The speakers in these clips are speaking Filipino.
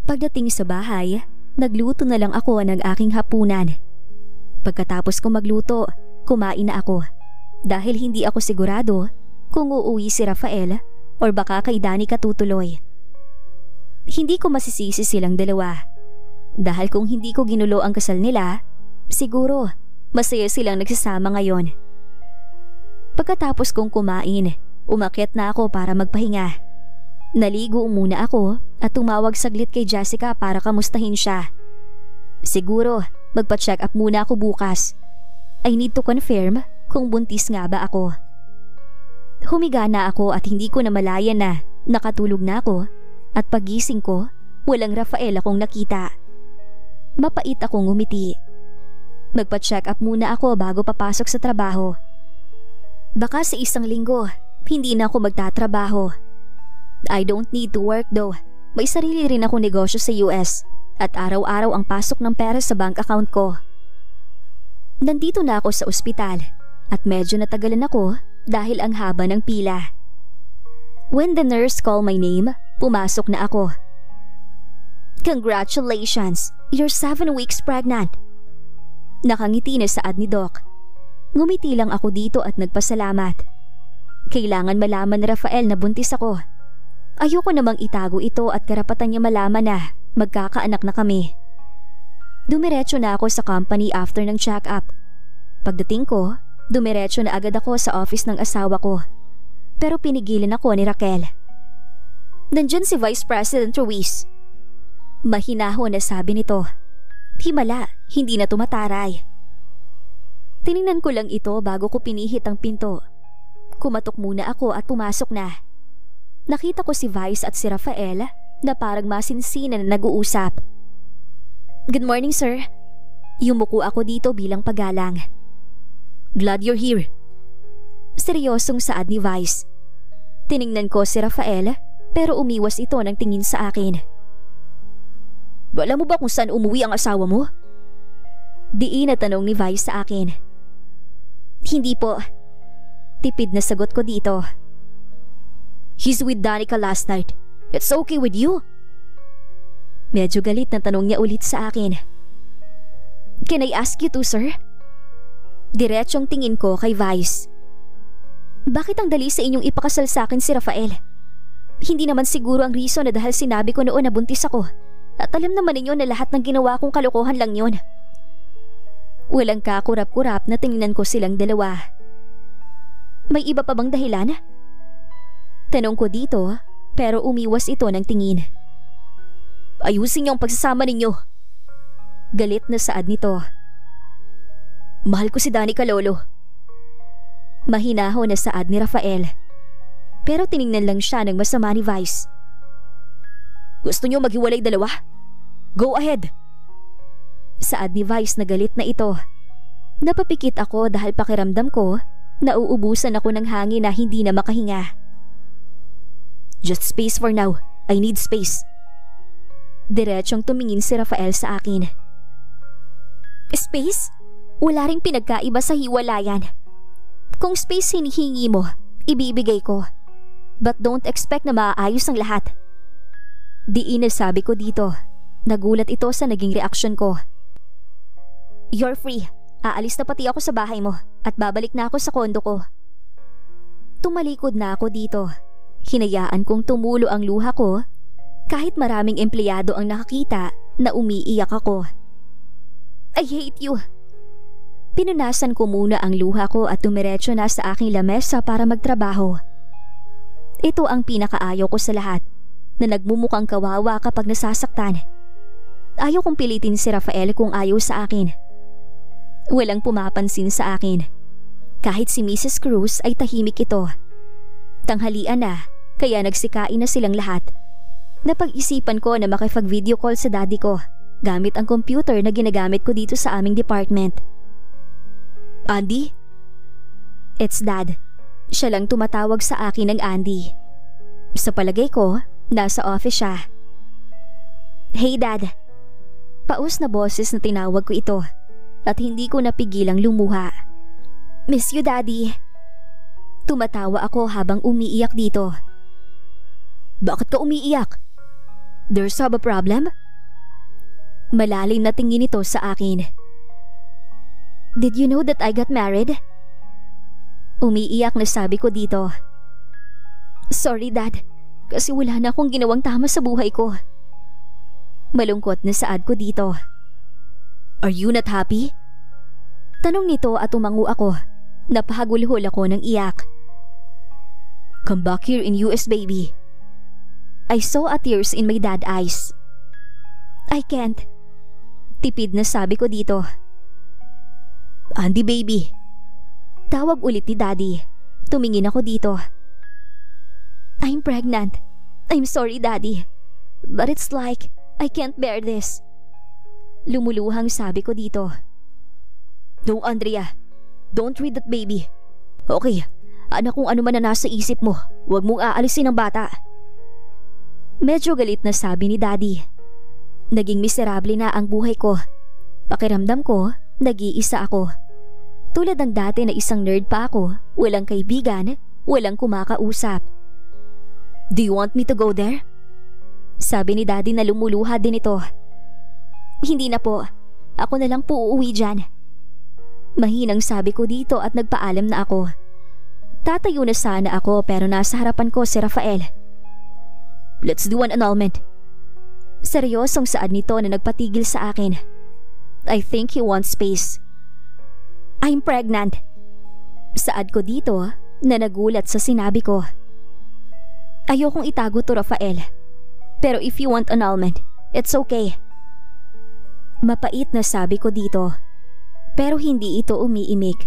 Pagdating sa bahay, nagluto na lang ako ng aking hapunan. Pagkatapos ko magluto, kumain na ako dahil hindi ako sigurado kung uuwi si Rafael or baka kay Danica tutuloy. Hindi ko masisisi silang dalawa dahil kung hindi ko ginulo ang kasal nila, siguro masaya silang nagsasama ngayon. Pagkatapos kong kumain, umakyat na ako para magpahinga. Naligo muna ako at tumawag saglit kay Jessica para kamustahin siya. Siguro magpa-check up muna ako bukas. I need to confirm kung buntis nga ba ako. Humiga na ako at hindi ko namalayan na nakatulog na ako at pagising ko, walang Rafael akong nakita. Mapait akong ngumiti. Magpa-check up muna ako bago papasok sa trabaho. Baka sa isang linggo, hindi na ako magtatrabaho. I don't need to work though. May sarili rin ako negosyo sa US at araw-araw ang pasok ng pera sa bank account ko. Nandito na ako sa ospital at medyo natagalan ako dahil ang haba ng pila. When the nurse called my name, pumasok na ako. Congratulations! You're 7 weeks pregnant. Nakangiti na saad ni Doc. Ngumiti lang ako dito at nagpasalamat. Kailangan malaman ni Rafael na buntis ako. Ayoko namang itago ito at karapatan niya malaman na magkakaanak na kami. Dumiretso na ako sa company after ng check-up. Pagdating ko, dumiretso na agad ako sa office ng asawa ko. Pero pinigilan ako ni Raquel. Nandyan si Vice President Ruiz. Mahinahon na sabi nito. Himala, hindi na tumataray. Tiningnan ko lang ito bago ko pinihit ang pinto. Kumatok muna ako at pumasok na. Nakita ko si Vice at si Rafael na parang masinsinan na nag-uusap. Good morning, sir. Yumuko ako dito bilang paggalang. Glad you're here. Seryosong saad ni Vice. Tiningnan ko si Rafael pero umiwas ito ng tingin sa akin. Alam mo ba kung saan umuwi ang asawa mo? Diin na tanong ni Vice sa akin. Hindi po. Tipid na sagot ko dito. He's with Danica last night. It's okay with you? Medyo galit na tanong niya ulit sa akin. Can I ask you to, sir? Diretsong tingin ko kay Vice. Bakit ang dali sa inyong ipakasal sa akin si Rafael? Hindi naman siguro ang reason na dahil sinabi ko noon na buntis ako. At alam naman ninyo na lahat ng ginawa kong kalokohan lang yon. Walang kakurap-kurap na tingnan ko silang dalawa. May iba pa bang dahilan? Tanong ko dito pero umiwas ito ng tingin. Ayusin niyo ang pagsasama ninyo. Galit na saad nito. Mahal ko si Danica, lolo. Mahinahon na saad ni Rafael. Pero tiningnan lang siya ng masama ni Vice. Gusto niyo maghiwalay dalawa? Go ahead. Saad ni Vice na galit na ito. Napapikit ako dahil pakiramdam ko na uubusan ako ng hangin na hindi na makahinga. Just space for now. I need space. Diretsong tumingin si Rafael sa akin. Space? Wala ring pinagkaiba sa hiwalayan. Kung space hinihingi mo, ibibigay ko. But don't expect na maaayos ang lahat. Diin na sabi ko dito. Nagulat ito sa naging reaksyon ko. You're free. Aalis na pati ako sa bahay mo at babalik na ako sa kondo ko. Tumalikod na ako dito. Hinayaan kong tumulo ang luha ko kahit maraming empleyado ang nakakita na umiiyak ako. I hate you. Pinunasan ko muna ang luha ko at tumiretso na sa aking lamesa para magtrabaho. Ito ang pinakaayaw ko sa lahat, na nagmumukhang kawawa kapag nasasaktan. Ayaw kong pilitin si Rafael kung ayaw sa akin. Walang pumapansin sa akin. Kahit si Mrs. Cruz ay tahimik ito. Tanghalian na, kaya nagsikain na silang lahat. Napag-isipan ko na makipag-video call sa daddy ko gamit ang computer na ginagamit ko dito sa aming department. Andy? It's Dad. Siya lang tumatawag sa akin ng Andy. Sa palagay ko, nasa office siya. Hey Dad. Paus na boses na tinawag ko ito at hindi ko napigilang lumuha. Miss you, Daddy. Tumatawa ako habang umiiyak dito. Bakit ka umiiyak? There's a problem? Malalim na tingin ito sa akin. Did you know that I got married? Umiiyak na sabi ko dito. Sorry Dad, kasi wala na akong ginawang tama sa buhay ko. Malungkot na saad ko dito. Are you not happy? Tanong nito at tumango ako. Napahagulhol ako ng iyak. Come back here in US, baby. I saw a tears in my dad's eyes. I can't. Tipid na sabi ko dito. Andy, baby. Tawag ulit ni Daddy. Tumingin ako dito. I'm pregnant. I'm sorry, Daddy. But it's like I can't bear this. Lumuluhang sabi ko dito. No, Andrea. Don't read that baby. Okay, anak, kung ano man na nasa isip mo, huwag mong aalisin ang bata. Medyo galit na sabi ni Daddy. Naging miserable na ang buhay ko. Pakiramdam ko, nag-iisa ako. Tulad ng dati na isang nerd pa ako, walang kaibigan, walang kumakausap. Do you want me to go there? Sabi ni Daddy na lumuluha din ito. Hindi na po. Ako na lang po uuwi dyan. Mahinang sabi ko dito at nagpaalam na ako. Tatayo na sana ako pero nasa harapan ko si Rafael. Let's do an annulment. Seryosong saad nito na nagpatigil sa akin. I think he wants space. I'm pregnant. Saad ko dito na nagulat sa sinabi ko. Ayokong itago to, Rafael. Pero if you want annulment, it's okay. Mapait na sabi ko dito. Pero hindi ito umiimik.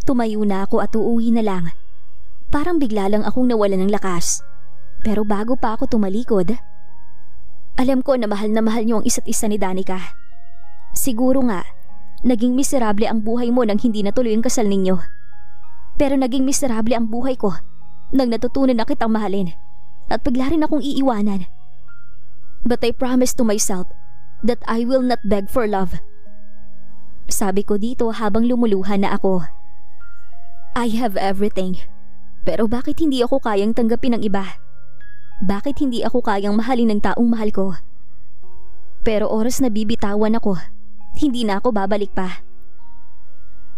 Tumayo na ako at uuwi na lang. Parang bigla lang akong nawalan ng lakas. Pero bago pa ako tumalikod, alam ko na mahal niyo ang isa't isa ni Danica. Siguro nga, naging miserable ang buhay mo nang hindi natuloy ang kasal ninyo. Pero naging miserable ang buhay ko nang natutunan na kitang mahalin at bigla rin akong iiwanan. But I promise to myself that I will not beg for love. Sabi ko dito habang lumuluhan na ako. I have everything. Pero bakit hindi ako kayang tanggapin ng iba? Bakit hindi ako kayang mahalin ng taong mahal ko? Pero oras na bibitawan ako, hindi na ako babalik pa.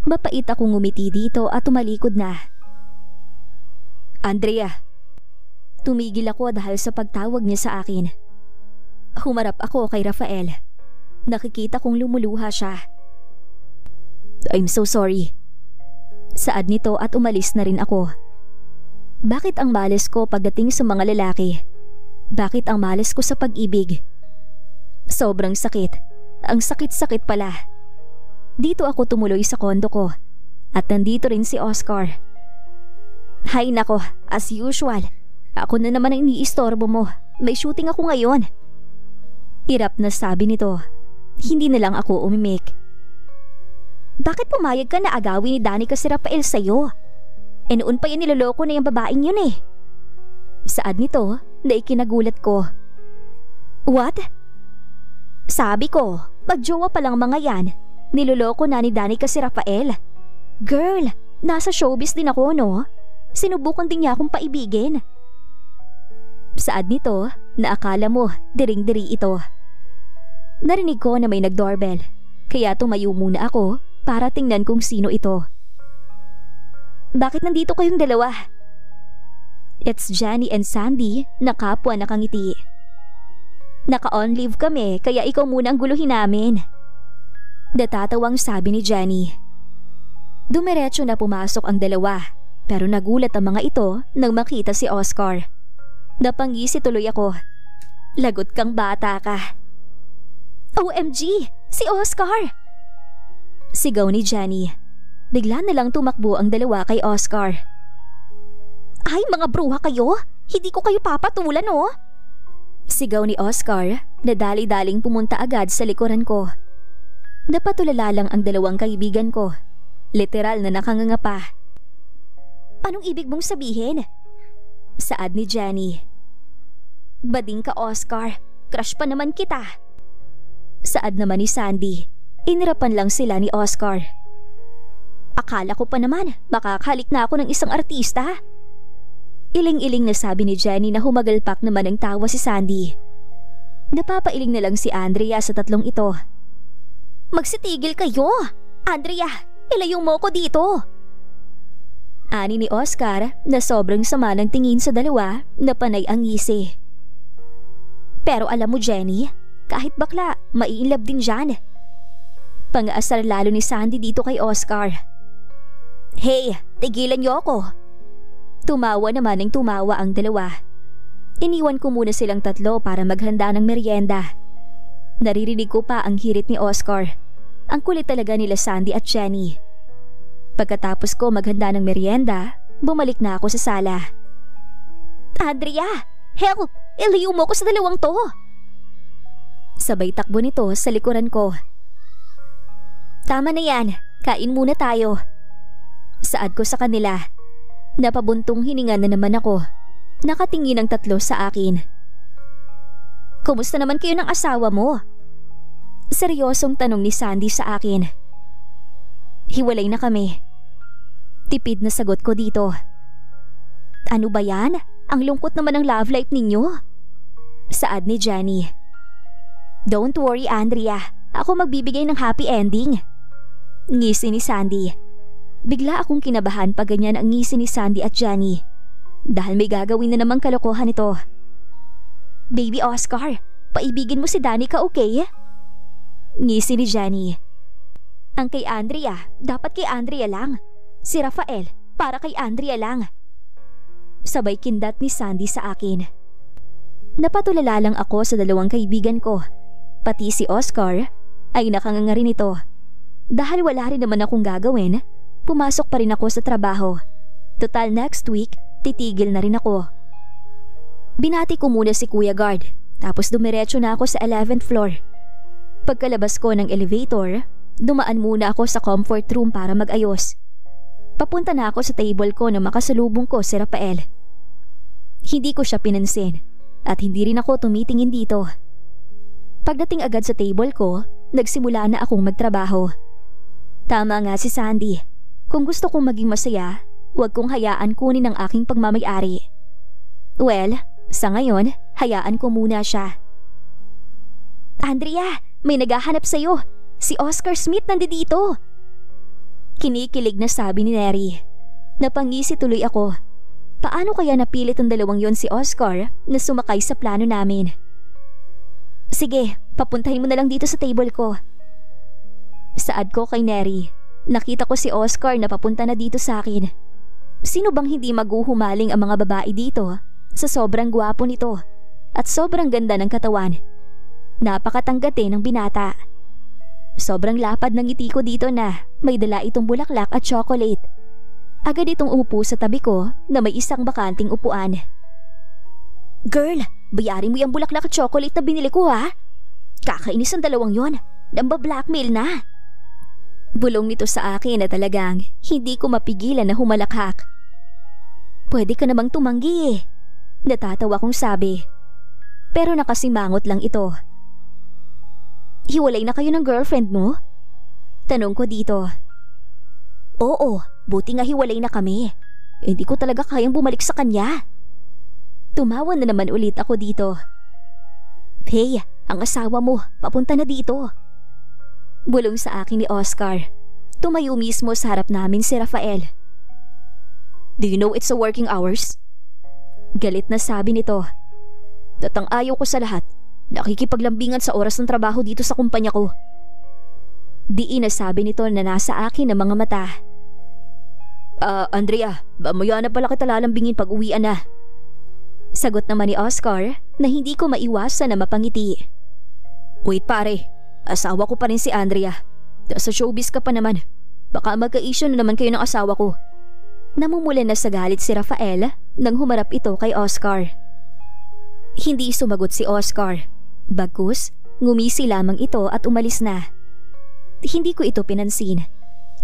Mapait akong ngumiti dito at tumalikod na. Andrea. Tumigil ako dahil sa pagtawag niya sa akin. Humarap ako kay Rafael. Nakikita kong lumuluha siya. I'm so sorry. Saad nito at umalis na rin ako. Bakit ang malas ko pagdating sa mga lalaki? Bakit ang malas ko sa pag-ibig? Sobrang sakit. Ang sakit-sakit pala. Dito ako tumuloy sa kondo ko. At nandito rin si Oscar. Hay nako, as usual. Ako na naman ang iniistorbo mo. May shooting ako ngayon. Hirap na sabi nito. Hindi na lang ako umimik. Bakit pumayag ka na agawin ni Danica si Rafael sa'yo? E noon pa yan niloloko na yung babaeng yun eh. Saad nito na ikinagulat ko. What? Sabi ko, magjowa pa lang mga yan. Niloloko na ni Danica si Rafael. Girl, nasa showbiz din ako, no? Sinubukan din niya akong paibigin. Saad nito na akala mo diring-diri ito. Narinig ko na may nag-doorbell, kaya tumayo muna ako para tingnan kung sino ito. Bakit nandito kayong dalawa? It's Jenny and Sandy na kapwa nakangiti. Naka-on leave kami kaya ikaw muna ang guluhin namin. Natatawang sabi ni Jenny. Dumiretso na pumasok ang dalawa pero nagulat ang mga ito nang makita si Oscar. Napangisi tuloy ako. Lagot kang bata ka. OMG! Si Oscar! Sigaw ni Jenny. Bigla na lang tumakbo ang dalawa kay Oscar. Ay, mga bruha kayo! Hindi ko kayo papatulan, oh! Sigaw ni Oscar na dali-daling pumunta agad sa likuran ko. Napatulala lang ang dalawang kaibigan ko. Literal na nakanganga pa. Anong ibig mong sabihin? Saad ni Jenny. Bading ka, Oscar. Crush pa naman kita. Saad naman ni Sandy. Inirapan lang sila ni Oscar. Akala ko pa naman makakahalik na ako ng isang artista. Iling-iling na sabi ni Jenny na humagalpak naman ang tawa si Sandy. Napapailing na lang si Andrea sa tatlong ito. Magsitigil kayo! Andrea, ilayo mo ko dito! Ani ni Oscar na sobrang sama ng tingin sa dalawa na panay ang ngisi. Pero alam mo Jenny, kahit bakla, maiinlove din dyan. Pang-aasar lalo ni Sandy dito kay Oscar. Hey, tigilan niyo ako! Tumawa naman ng tumawa ang dalawa. Iniwan ko muna silang tatlo para maghanda ng merienda. Naririnig ko pa ang hirit ni Oscar. Ang kulit talaga nila Sandy at Jenny. Pagkatapos ko maghanda ng merienda, bumalik na ako sa sala. Andrea, help! Ilayo mo ko sa dalawang to! Sabay takbo nito sa likuran ko. Tama na yan, kain muna tayo. Saad ko sa kanila. Napabuntong hininga na naman ako. Nakatingin ang tatlo sa akin. Kumusta naman kayo ng asawa mo? Seryosong tanong ni Sandy sa akin. Hiwalay na kami. Tipid na sagot ko dito. Ano ba yan? Ang lungkot naman ng love life ninyo. Saad ni Jenny. Don't worry Andrea, ako magbibigay ng happy ending. Ngisi ni Sandy. Bigla akong kinabahan pag ganyan ang ngisi ni Sandy at Jenny. Dahil may gagawin na namang kalokohan ito. Baby Oscar, paibigin mo si Danica, okay? Ngisi ni Jenny. Ang kay Andrea, dapat kay Andrea lang. Si Rafael, para kay Andrea lang. Sabay kindat ni Sandy sa akin. Napatulala lang ako sa dalawang kaibigan ko. Pati si Oscar ay nakanganga rin ito. Dahil wala rin naman akong gagawin, pumasok pa rin ako sa trabaho. Total next week, titigil na rin ako. Binati ko muna si Kuya Guard, tapos dumiretso na ako sa 11th floor. Pagkalabas ko ng elevator, dumaan muna ako sa comfort room para mag-ayos. Papunta na ako sa table ko na makasalubong ko si Rafael. Hindi ko siya pinansin at hindi rin ako tumitingin dito. Pagdating agad sa table ko, nagsimula na akong magtrabaho. Tama nga si Sandy. Kung gusto kong maging masaya, huwag kong hayaan kunin ang aking pagmamayari. Well, sa ngayon, hayaan ko muna siya. Andrea, may naghahanap sa'yo. Si Oscar Smith nandito. Kinikilig na sabi ni Neri. Napangisi tuloy ako. Paano kaya napilit ang dalawang yon si Oscar na sumakay sa plano namin? Sige, papuntahin mo na lang dito sa table ko. Saad ko kay Neri. Nakita ko si Oscar na papunta na dito sa akin. Sino bang hindi maguhumaling ang mga babae dito sa sobrang gwapo nito at sobrang ganda ng katawan? Napakatanggate ng binata. Sobrang lapad ng ngiti ko dito na may dala itong bulaklak at chocolate. Agad itong umupo sa tabi ko na may isang bakanting upuan. Girl, bayarin mo yung bulaklak at chocolate na binili ko ha. Kakainis ang dalawang yon. Namba-blackmail na. Bulong nito sa akin na talagang hindi ko mapigilan na humalakhak. Pwede ka namang tumanggi eh. Natatawa kong sabi. Pero nakasimangot lang ito. Hiwalay na kayo ng girlfriend mo? Tanong ko dito. Oo, buti nga hiwalay na kami. Hindi ko talaga kayang bumalik sa kanya. Tumawa na naman ulit ako dito. Hey, ang asawa mo, papunta na dito. Bulong sa akin ni Oscar. Tumayo mismo sa harap namin si Rafael. Do you know it's a working hours? Galit na sabi nito. Tatang ayaw ko sa lahat. Nakikipaglambingan sa oras ng trabaho dito sa kumpanya ko. Diin na sabi nito na nasa akin ang mga mata. Andrea, mamaya na pala kita lalambingin pag uwian na. Sagot naman ni Oscar na hindi ko maiwasan na mapangiti. Wait pare, asawa ko pa rin si Andrea. Sa showbiz ka pa naman. Baka magka-issue na naman kayo ng asawa ko. Namumula na sa galit si Rafael nang humarap ito kay Oscar. Hindi sumagot si Oscar. Bagkus, ngumisi lamang ito at umalis na. Hindi ko ito pinansin.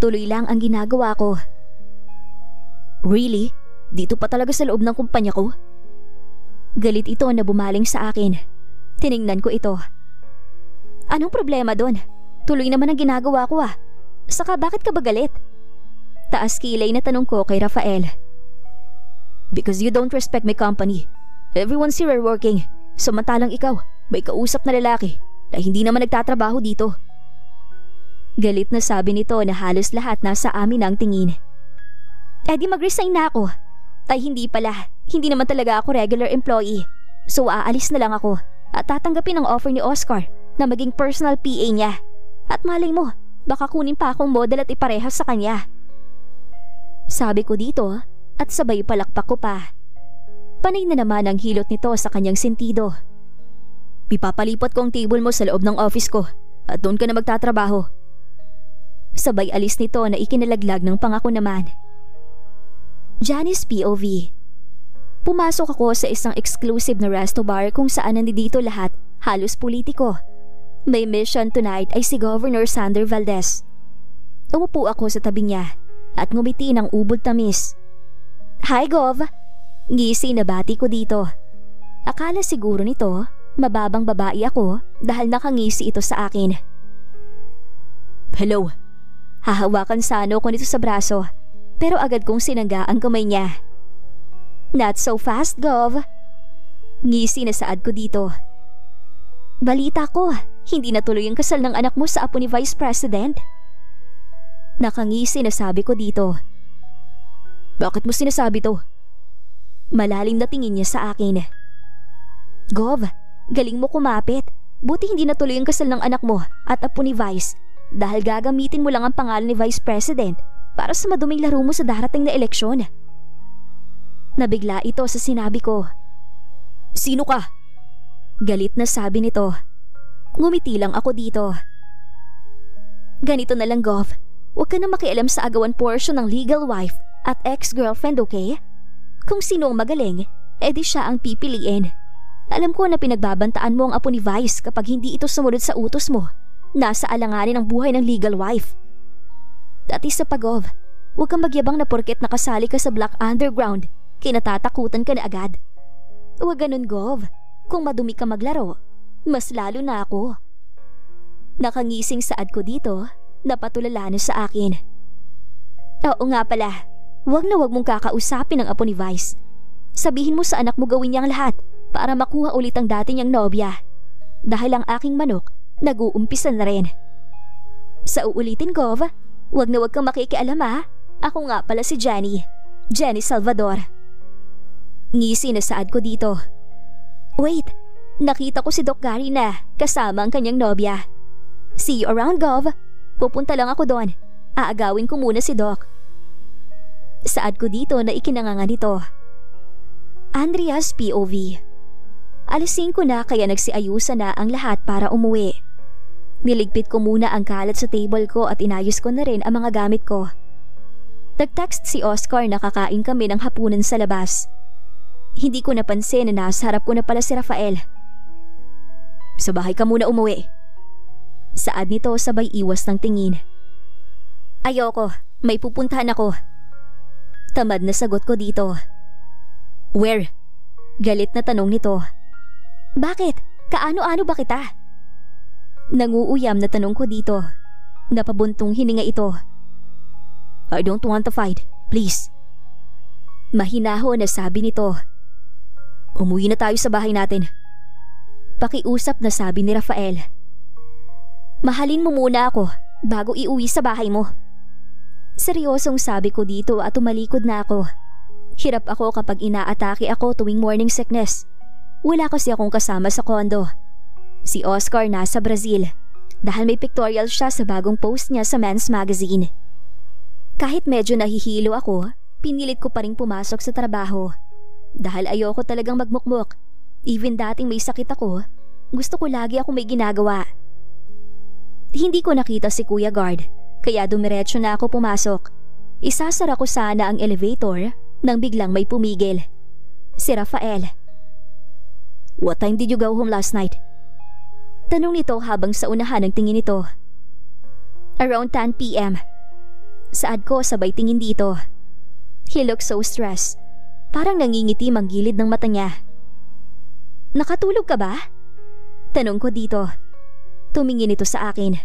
Tuloy lang ang ginagawa ko. Really? Dito pa talaga sa loob ng kumpanya ko? Galit ito na bumaling sa akin. Tiningnan ko ito. Anong problema doon? Tuloy naman ang ginagawa ko ah. Saka bakit ka ba galit? Taas kilay na tanong ko kay Rafael. Because you don't respect my company. Everyone's here working. Samantalang ikaw, May kausap na lalaki na hindi naman nagtatrabaho dito. Galit na sabi nito na halos lahat nasa amin ang tingin. Di mag-resign na ako. Tay hindi pala, hindi naman talaga ako regular employee. So aalis na lang ako at tatanggapin ang offer ni Oscar na maging personal PA niya. At malay mo, baka kunin pa akong model at iparehas sa kanya. Sabi ko dito at sabay palakpak ko pa. Panay na naman ang hilot nito sa kanyang sentido. Ipapalipat ko ang table mo sa loob ng office ko at doon ka na magtatrabaho. Sabay alis nito na ikinalaglag ng pangako naman. Janice POV. Pumasok ako sa isang exclusive na resto bar kung saan nandito lahat halos politiko. May mission tonight ay si Governor Sander Valdez. Umupo ako sa tabi niya at ngumiti ng ubod tamis. Hi Gov! Ngisi na bati ko dito. Akala siguro nito mababang babae ako dahil nakangisi ito sa akin. Hello! Hahawakan sana ako nito sa braso pero agad kong sinangga ang kamay niya. Not so fast, Gov. Ngisi na saad ko dito. Balita ko, hindi natuloy ang kasal ng anak mo sa apo ni Vice President. Nakangisi na sabi ko dito. Bakit mo sinasabi to? Malalim na tingin niya sa akin. Gov, galing mo kumapit. Buti hindi natuloy ang kasal ng anak mo at apo ni Vice dahil gagamitin mo lang ang pangalan ni Vice President para sa maduming laro mo sa darating na eleksyon. Nabigla ito sa sinabi ko. Sino ka? Galit na sabi nito. Ngumiti lang ako dito. Ganito na lang, Gov. Huwag ka na makialam sa agawan portion ng legal wife at ex-girlfriend, okay? Kung sino ang magaling, edi siya ang pipiliin. Alam ko na pinagbabantaan mo ang apo ni Vice kapag hindi ito sumunod sa utos mo. Nasa alanganin ang buhay ng legal wife. At isa pa, Gov, huwag kang magyabang na porket nakasali ka sa Black Underground, kinatatakutan ka na agad. Huwag ganun, Gov. Kung madumi ka maglaro, mas lalo na ako. Nakangising saad ko dito, napatulala na sa akin. Oo nga pala, huwag na huwag mong kakausapin ang apo ni Vice. Sabihin mo sa anak mo gawin niyang lahat para makuha ulit ang dati niyang nobya. Dahil ang aking manok, nag-uumpisan na rin. Sa uulitin, Gov, huwag na huwag kang makikialam ha. Ako nga pala si Jenny Salvador. Ngisi na saad ko dito. Wait, nakita ko si Doc Gary na kasama ang kanyang nobya. See you around, Gov. Pupunta lang ako doon. Aagawin ko muna si Doc. Saad ko dito na ikinanganga nito. Andrea's POV. Alisin ko na kaya nagsiayusan na ang lahat para umuwi. Niligpit ko muna ang kalat sa table ko at inayos ko na rin ang mga gamit ko. Nag-text si Oscar na kakain kami ng hapunan sa labas. Hindi ko napansin na nasa harap ko na pala si Rafael. Sa bahay ka muna umuwi. Saad nito sabay iwas ng tingin. Ayoko, may pupuntahan ako. Tamad na sagot ko dito. Where? Galit na tanong nito. Bakit? Kaano-ano ba kita? Nanguuyam na tanong ko dito. Napabuntong hininga ito. I don't want to fight, please. Mahinaho na sabi nito. Umuwi na tayo sa bahay natin. Pakiusap na sabi ni Rafael. Mahalin mo muna ako bago iuwi sa bahay mo. Seryosong sabi ko dito at tumalikod na ako. Hirap ako kapag inaatake ako tuwing morning sickness. Wala kasi akong kasama sa kondo. Si Oscar nasa Brazil dahil may pictorial siya sa bagong post niya sa Men's Magazine. Kahit medyo nahihilo ako, pinilit ko pa rin pumasok sa trabaho. Dahil ayoko talagang magmukmuk. Even dating may sakit ako, gusto ko lagi ako may ginagawa. Hindi ko nakita si Kuya Guard, kaya dumiretso na ako pumasok. Isasara ko sana ang elevator nang biglang may pumigil. Si Rafael. What time did you go home last night? Tanong nito habang sa unahan ng tingin nito. Around 10 p.m. Saad ko sabay tingin dito. He looked so stressed. Parang nangingitim ang gilid ng mata niya. Nakatulog ka ba? Tanong ko dito. Tumingin ito sa akin.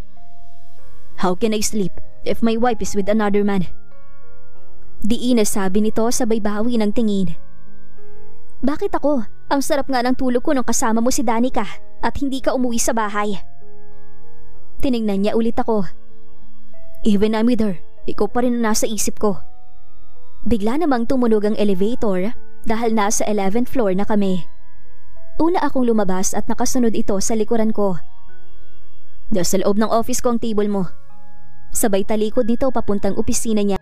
How can I sleep if my wife is with another man? Diin na sabi nito sabay bawi ng tingin. Bakit ako? Ang sarap nga ng tulog ko nung kasama mo si Danica at hindi ka umuwi sa bahay. Tiningnan niya ulit ako. Even I'm with her, ikaw pa rin ang nasa isip ko. Bigla namang tumunog ang elevator dahil nasa 11th floor na kami. Una akong lumabas at nakasunod ito sa likuran ko. Nasa loob ng office ko ang table mo. Sabay talikod nito papuntang opisina niya.